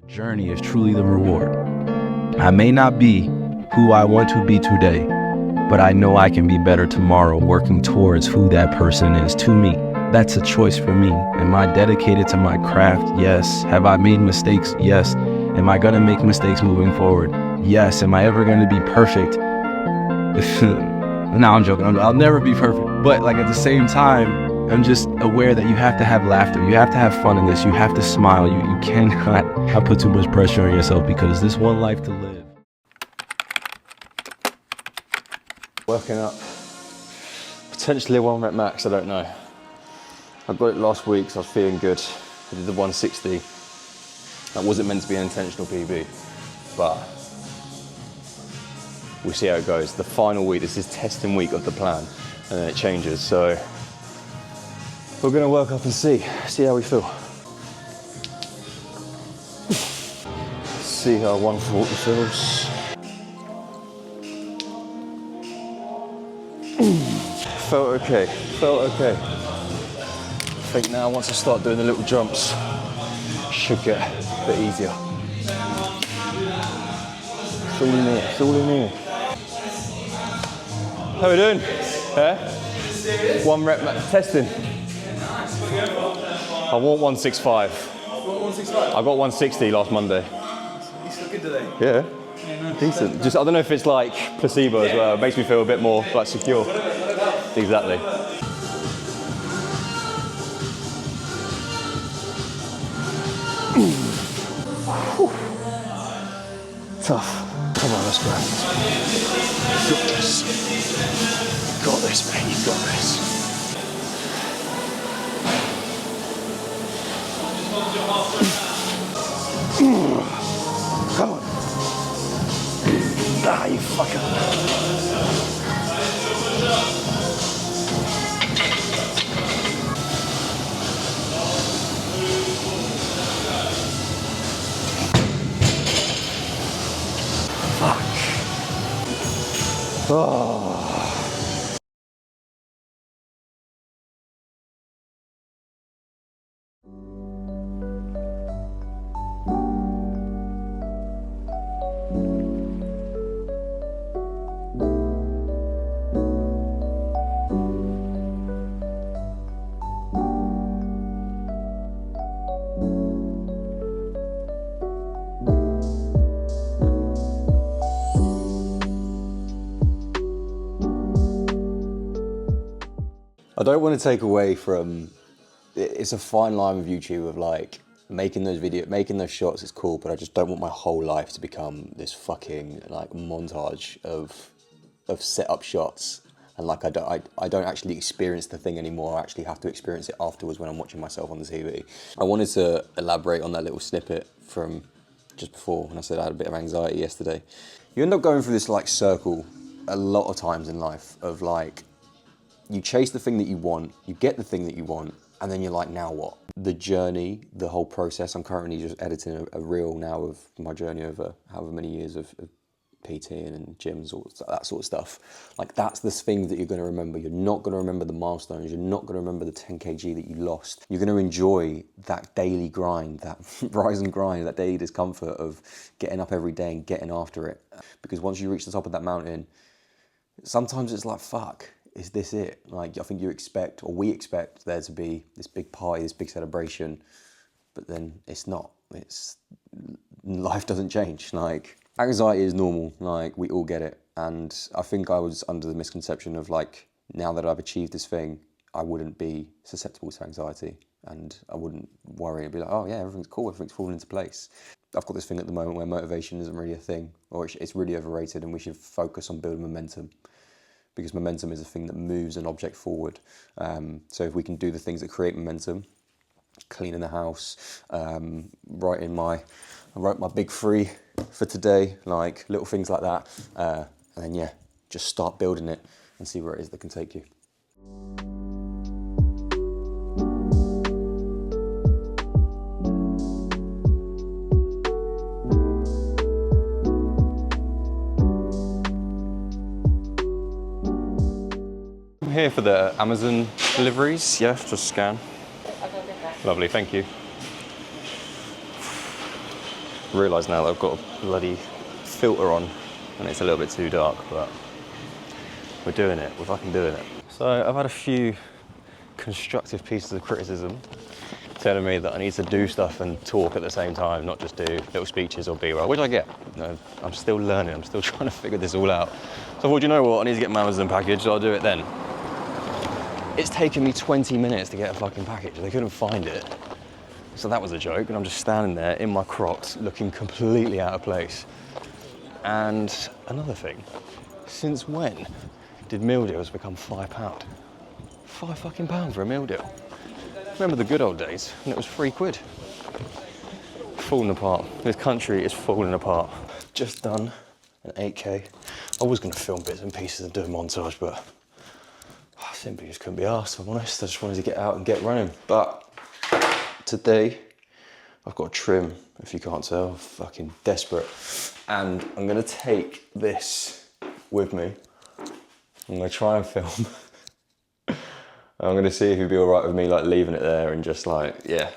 journey is truly the reward. I may not be who I want to be today, but I know I can be better tomorrow, working towards who that person is to me. That's a choice for me. Am I dedicated to my craft? Yes. Have I made mistakes? Yes. Am I gonna make mistakes moving forward? Yes. Am I ever gonna be perfect? No, I'm joking. I'll never be perfect. But like at the same time, I'm just aware that you have to have laughter. You have to have fun in this. You have to smile. You cannot put too much pressure on yourself because there's one life to live. Working up. Potentially a 1 rep max, I don't know. I got it last week, so I was feeling good. I did the 160. That wasn't meant to be an intentional PB, but we'll see how it goes. The final week, this is testing week of the plan, and then it changes. So we're gonna work up and see how we feel. See how 140 feels. Felt okay, felt okay. I think now once I start doing the little jumps, should get a bit easier. It's all in here, it's all in here. How we doing? Yeah? 1 rep testing. I want 165. I got 160 last Monday. You still good today? Yeah. Decent. Just I don't know if it's like placebo as well. It makes me feel a bit more like secure. Exactly. Tough. Come on, let's go. You got this. You got this, mate. You got this. Come on. Ah, you fucker. Fuck. Oh. I don't want to take away from, it's a fine line with YouTube of like, making those shots is cool, but I just don't want my whole life to become this fucking like montage of set up shots. And like, I don't actually experience the thing anymore. I actually have to experience it afterwards when I'm watching myself on the TV. I wanted to elaborate on that little snippet from just before when I said I had a bit of anxiety yesterday. You end up going through this like circle a lot of times in life of like, you chase the thing that you want, you get the thing that you want, and then you're like, now what? The journey, the whole process, I'm currently just editing a reel now of my journey over however many years of PTing and gyms, all that sort of stuff. Like that's the thing that you're gonna remember. You're not gonna remember the milestones, you're not gonna remember the 10 kg that you lost. You're gonna enjoy that daily grind, that rise and grind, that daily discomfort of getting up every day and getting after it. Because once you reach the top of that mountain, sometimes it's like, fuck. Is this it? Like, I think you expect, or we expect there to be this big party, this big celebration, but then it's not. Life doesn't change. Like, anxiety is normal, like, we all get it. And I think I was under the misconception of like, now that I've achieved this thing, I wouldn't be susceptible to anxiety and I wouldn't worry. It'd be like, oh yeah, everything's cool, everything's falling into place. I've got this thing at the moment where motivation isn't really a thing, or it's really overrated and we should focus on building momentum. Because momentum is a thing that moves an object forward. So if we can do the things that create momentum, cleaning the house, writing I wrote my Ep.3 for today, like little things like that. And then yeah, just start building it and see where it is that can take you. I'm here for the Amazon deliveries. Yeah, just scan. Lovely, thank you. realise now that I've got a bloody filter on and it's a little bit too dark, but we're doing it, we're fucking doing it. So I've had a few constructive pieces of criticism telling me that I need to do stuff and talk at the same time, not just do little speeches or B-roll, which I get. No, I'm still learning, I'm still trying to figure this all out. So I thought, you know what, I need to get my Amazon package, so I'll do it then. It's taken me 20 minutes to get a fucking package. They couldn't find it. So that was a joke, and I'm just standing there in my Crocs looking completely out of place. And another thing, since when did meal deals become £5? £5 fucking for a meal deal. Remember the good old days when it was £3? Falling apart. This country is falling apart. Just done an 8K. I was going to film bits and pieces and do a montage, but I simply just couldn't be arsed, if I'm honest. I just wanted to get out and get running. But today, I've got a trim, if you can't tell. I'm fucking desperate. And I'm going to take this with me. I'm going to try and film. I'm going to see if he'd be all right with me like leaving it there and just like, yeah.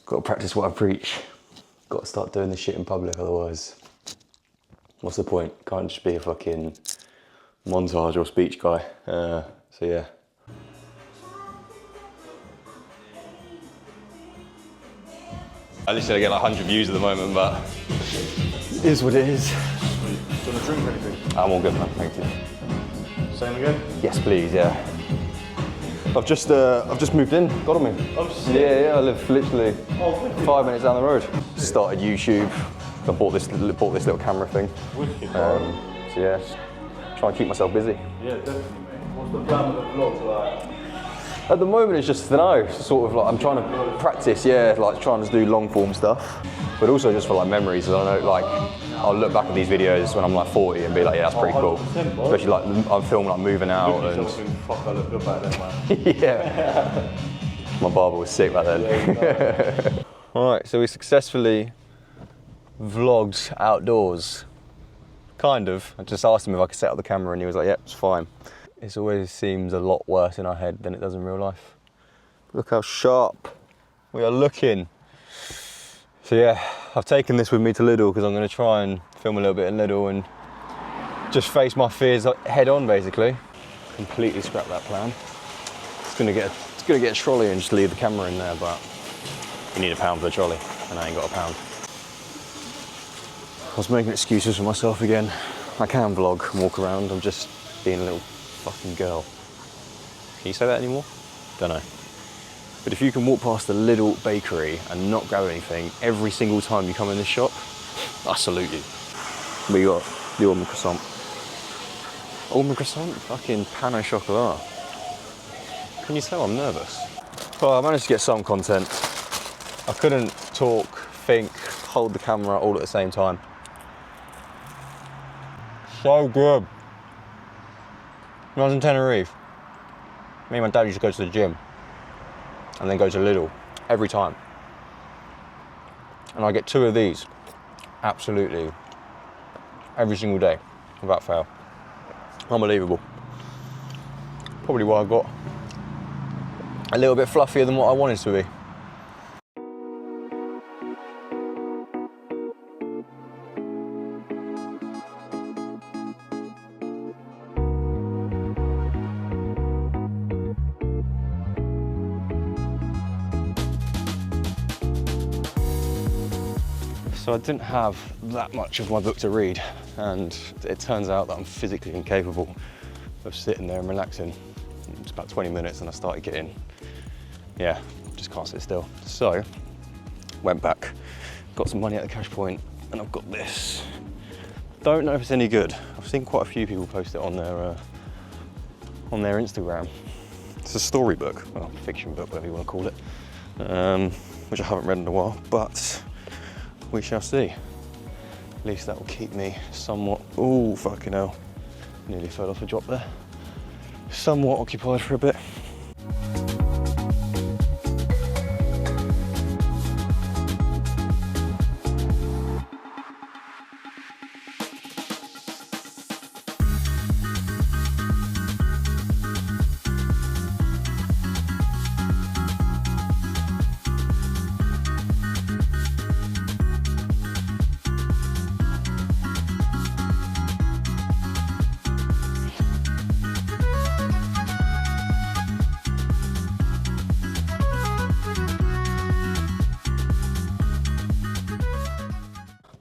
Got to practice what I preach. Got to start doing this shit in public, otherwise, what's the point? Can't just be a fucking montage or speech guy. So yeah. I literally get like 100 views at the moment, but it is what it is. Do you want to drink anything? I'm all good, man, thank you. Same again? Yes, please, yeah. I've just moved in, got on me. Oh, shit. Yeah, I live literally wicked. 5 minutes down the road. Started YouTube. I bought this little camera thing. Wicked. So yeah, just try and keep myself busy. Yeah, definitely, mate. What's the plan with the vlog? Like? At the moment, it's just, I don't know, sort of like I'm trying to practice, yeah, like trying to do long form stuff, but also just for like memories. I don't know, like I'll look back at these videos when I'm like 40 and be like, yeah, that's pretty cool. Especially like I'm filming like moving out and. Fuck, I look good back then, man. Yeah. My barber was sick back then. All right, so we successfully vlogged outdoors. Kind of. I just asked him if I could set up the camera and he was like, yep, it's fine. It always seems a lot worse in our head than it does in real life. Look how sharp we are looking. So yeah, I've taken this with me to Lidl because I'm going to try and film a little bit in Lidl and just face my fears head on, basically. Completely scrap that plan. It's gonna get a trolley and just leave the camera in there, but you need £1 for the trolley, and I ain't got £1. I was making excuses for myself again. I can vlog and walk around. I'm just being a little fucking girl. Can you say that anymore? Don't know. But if you can walk past the Lidl bakery and not grab anything every single time you come in this shop, I salute you. We got the almond croissant. Almond croissant? Fucking pan au chocolat. Can you tell I'm nervous? Well, I managed to get some content. I couldn't talk, think, hold the camera all at the same time. So good. When I was in Tenerife, me and my dad used to go to the gym and then go to Lidl every time. And I get 2 of these, absolutely, every single day, without fail. Unbelievable. Probably why I got a little bit fluffier than what I wanted to be. So I didn't have that much of my book to read, and it turns out that I'm physically incapable of sitting there and relaxing. It's about 20 minutes and I started getting, yeah, just can't sit still. So, went back, got some money at the cash point, and I've got this. Don't know if it's any good. I've seen quite a few people post it on their Instagram. It's a storybook, well, fiction book, whatever you want to call it, which I haven't read in a while, but we shall see. At least that will keep me somewhat, oh fucking hell, nearly fell off a drop there. Somewhat occupied for a bit.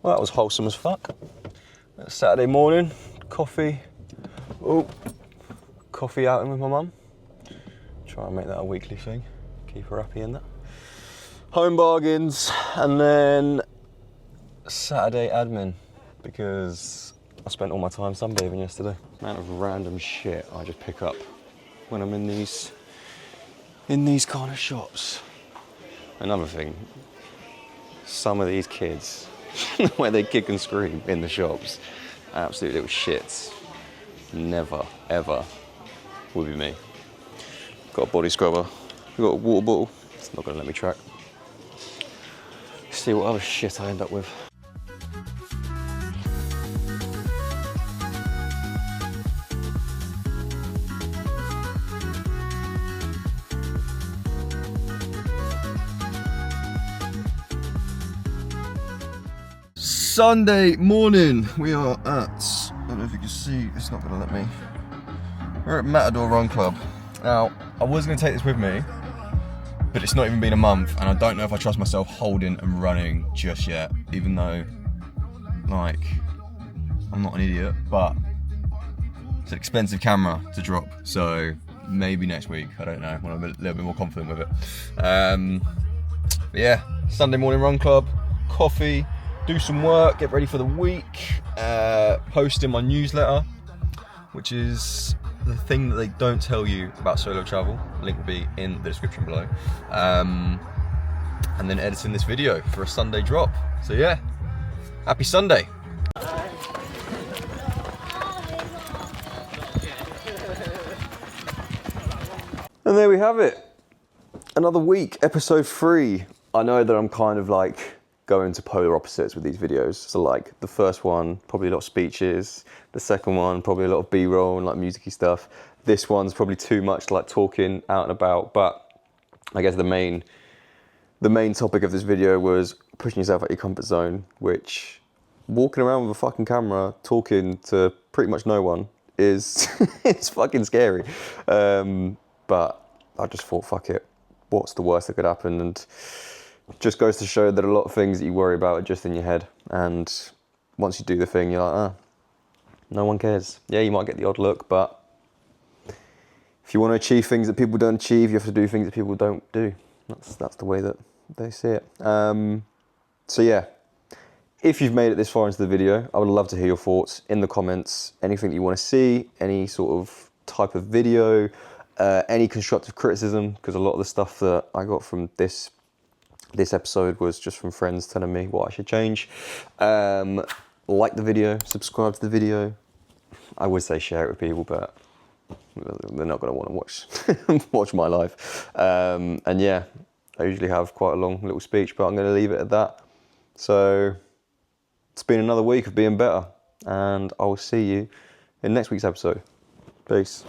Well, that was wholesome as fuck. Saturday morning, coffee. Oh, coffee outing with my mum. Try and make that a weekly thing. Keep her happy in that. Home bargains, and then Saturday admin, because I spent all my time sunbathing yesterday. Amount of random shit I just pick up when I'm in these kind of shops. Another thing, some of these kids, where they kick and scream in the shops, absolute little shits. Never, ever would be me. Got a body scrubber, got a water bottle. It's not gonna let me track. See what other shit I end up with. Sunday morning, we are at, I don't know if you can see, it's not going to let me. We're at Matador Run Club. Now, I was going to take this with me, but it's not even been a month, and I don't know if I trust myself holding and running just yet, even though, like, I'm not an idiot, but it's an expensive camera to drop, so maybe next week, I don't know, when I'm a little bit more confident with it. But yeah, Sunday morning run club, coffee, do some work, get ready for the week, post in my newsletter, which is the thing that they don't tell you about solo travel. Link will be in the description below. And then editing this video for a Sunday drop. So yeah, happy Sunday. And there we have it. Another week, episode 3. I know that I'm kind of like going to polar opposites with these videos. So like the first one, probably a lot of speeches. The second one, probably a lot of B-roll and like musicy stuff. This one's probably too much like talking out and about. But I guess the main topic of this video was pushing yourself out your comfort zone, which walking around with a fucking camera, talking to pretty much no one is it's fucking scary. But I just thought, fuck it. What's the worst that could happen? And just goes to show that a lot of things that you worry about are just in your head. And once you do the thing, you're like, no one cares. Yeah, you might get the odd look, but if you want to achieve things that people don't achieve, you have to do things that people don't do. That's the way that they see it. So yeah, if you've made it this far into the video, I would love to hear your thoughts in the comments. Anything that you want to see, any sort of type of video, any constructive criticism, because a lot of the stuff that I got from this episode was just from friends telling me what I should change. Like the video, subscribe to the video. I would say share it with people, but they're not going to want to watch my life. And yeah, I usually have quite a long little speech, but I'm going to leave it at that. So it's been another week of being better, and I will see you in next week's episode. Peace.